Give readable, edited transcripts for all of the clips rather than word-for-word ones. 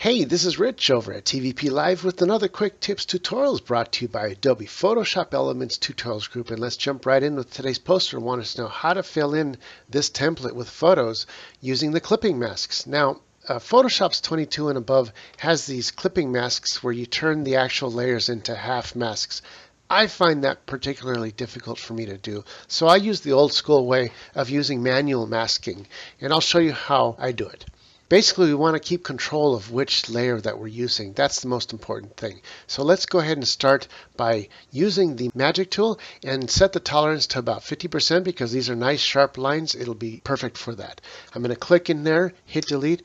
Hey, this is Rich over at TVP Live with another quick tips tutorials brought to you by Adobe Photoshop Elements Tutorials Group. And let's jump right in with today's poster. I want us to know how to fill in this template with photos using the clipping masks. Now, Photoshop's 22 and above has these clipping masks where you turn the actual layers into half masks. I find that particularly difficult for me to do. So I use the old school way of using manual masking, and I'll show you how I do it. Basically, we want to keep control of which layer that we're using. That's the most important thing. So let's go ahead and start by using the magic tool and set the tolerance to about 50% because these are nice sharp lines. It'll be perfect for that. I'm going to click in there, hit delete,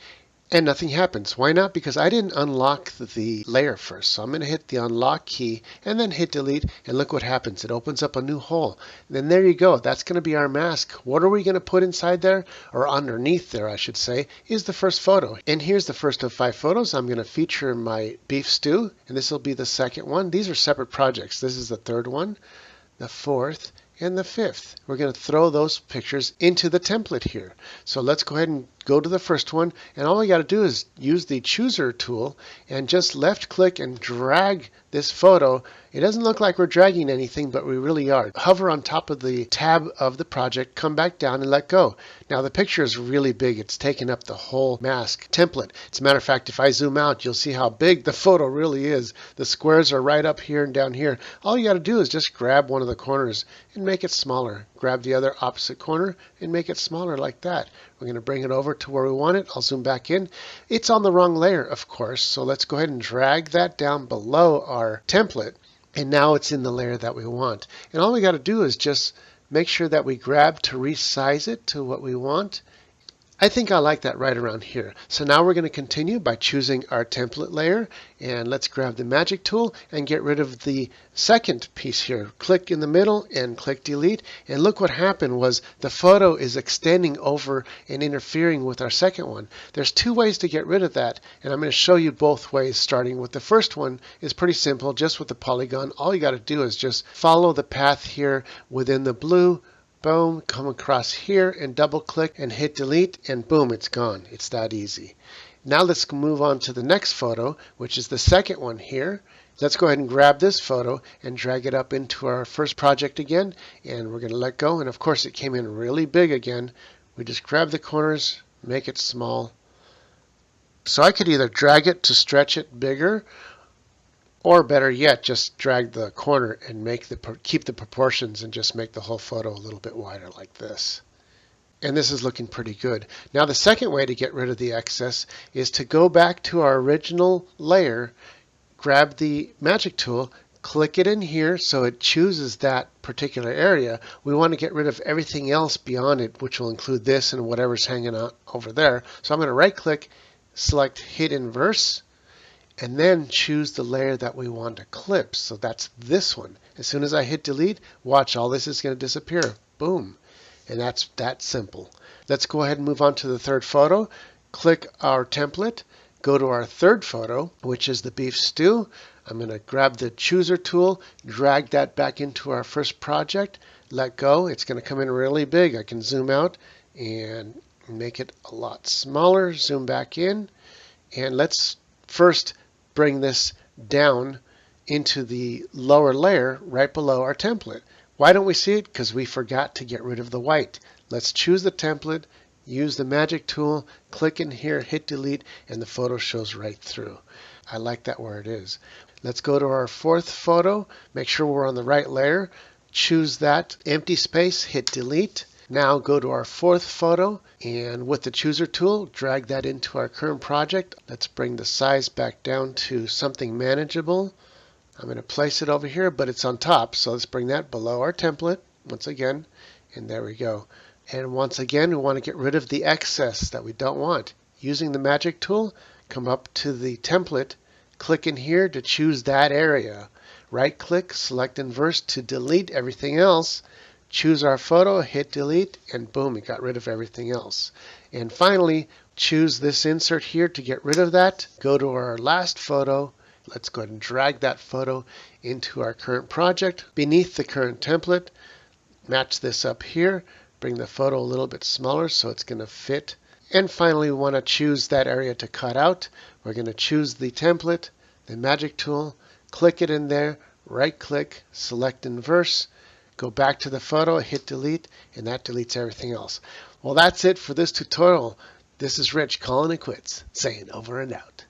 and nothing happens. Why not? Because I didn't unlock the layer first. So I'm going to hit the unlock key and then hit delete, and look what happens. It opens up a new hole. And then there you go. That's going to be our mask. What are we going to put inside there, or underneath there, I should say, is the first photo. And here's the first of 5 photos. I'm going to feature my beef stew, and this will be the second one. These are separate projects. This is the third one, the fourth, and the fifth. We're going to throw those pictures into the template here. So let's go ahead and go to the first one, and all we got to do is use the chooser tool and just left click and drag this photo. It doesn't look like we're dragging anything, but we really are. Hover on top of the tab of the project, come back down and let go. Now the picture is really big. It's taking up the whole mask template. As a matter of fact, if I zoom out, you'll see how big the photo really is. The squares are right up here and down here. All you got to do is just grab one of the corners and make it smaller. Grab the other opposite corner and make it smaller like that. We're going to bring it over to where we want it. I'll zoom back in. It's on the wrong layer, of course, so let's go ahead and drag that down below our template, and now it's in the layer that we want. And all we got to do is just make sure that we grab to resize it to what we want. I think I like that right around here. So now we're going to continue by choosing our template layer, and let's grab the magic tool and get rid of the second piece here. Click in the middle and click delete, and look what happened was the photo is extending over and interfering with our second one. There's 2 ways to get rid of that, and I'm going to show you both ways. Starting with the first one is pretty simple, just with the polygon. All you got to do is just follow the path here within the blue. Boom, come across here and double click and hit delete, and boom, it's gone. It's that easy. Now let's move on to the next photo, which is the second one here. Let's go ahead and grab this photo and drag it up into our first project again, and we're going to let go. And of course it came in really big again. We just grab the corners, make it small. So I could either drag it to stretch it bigger, or better yet, just drag the corner and keep the proportions and just make the whole photo a little bit wider like this. And this is looking pretty good. Now the second way to get rid of the excess is to go back to our original layer, grab the magic tool, click it in here so it chooses that particular area. We want to get rid of everything else beyond it, which will include this and whatever's hanging out over there. So I'm going to right click, select hit inverse, and then choose the layer that we want to clip. So that's this one. As soon as I hit delete, watch, all this is going to disappear. Boom. And that's that simple. Let's go ahead and move on to the third photo. Click our template, go to our third photo, which is the beef stew. I'm going to grab the chooser tool, drag that back into our first project, let go. It's going to come in really big. I can zoom out and make it a lot smaller, zoom back in, and let's first bring this down into the lower layer right below our template. Why don't we see it? Because we forgot to get rid of the white. Let's choose the template, use the magic tool, click in here, hit delete, and the photo shows right through. I like that where it is. Let's go to our fourth photo, make sure we're on the right layer, choose that empty space, hit delete. Now go to our fourth photo, and with the chooser tool, drag that into our current project. Let's bring the size back down to something manageable. I'm going to place it over here, but it's on top, so let's bring that below our template once again, and there we go. And once again, we want to get rid of the excess that we don't want. Using the magic tool, come up to the template, click in here to choose that area. Right click, select inverse to delete everything else. Choose our photo, hit delete, and boom, it got rid of everything else. And finally, choose this insert here to get rid of that. Go to our last photo. Let's go ahead and drag that photo into our current project. Beneath the current template, match this up here. Bring the photo a little bit smaller so it's going to fit And finally, we want to choose that area to cut out. We're going to choose the template, the magic tool, click it in there, right click, select inverse, go back to the photo, hit delete, and that deletes everything else. Well, that's it for this tutorial. This is Rich calling it quits, saying over and out.